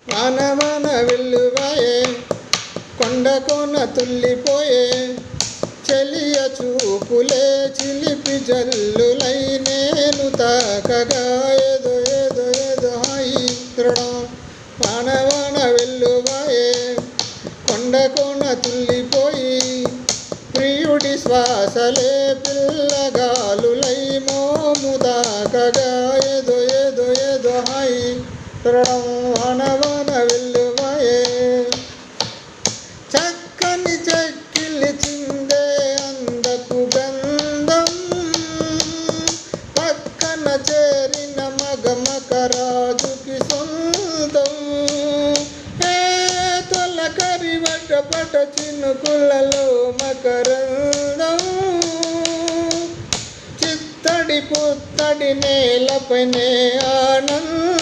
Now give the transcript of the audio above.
వానవాన వెల్లువాయే కొండ కోన తుల్లిపోయే చెలియ చూపులే చిలిపి జల్లులై నేను తాకగా ఏదో ఏదో ఏదో హాయి దృఢం. వానవాన వెల్లువాయే కొండ కోన తుల్లిపోయి ప్రియుడి శ్వాసలే పిల్లగాలులై మోము తాకగా ఏదో ఏదో ఏదో హాయి దృఢం. వానవాన వెల్లువాయే చక్కని చెక్కిలి చిందే అందపు గంధం పక్కన చేరిన మగమకరాజుకి సొంతం. తొలకరి వటపట చినుకులలో మకరందం చిత్తడి పుత్తడి నేలపైనే ఆనందం.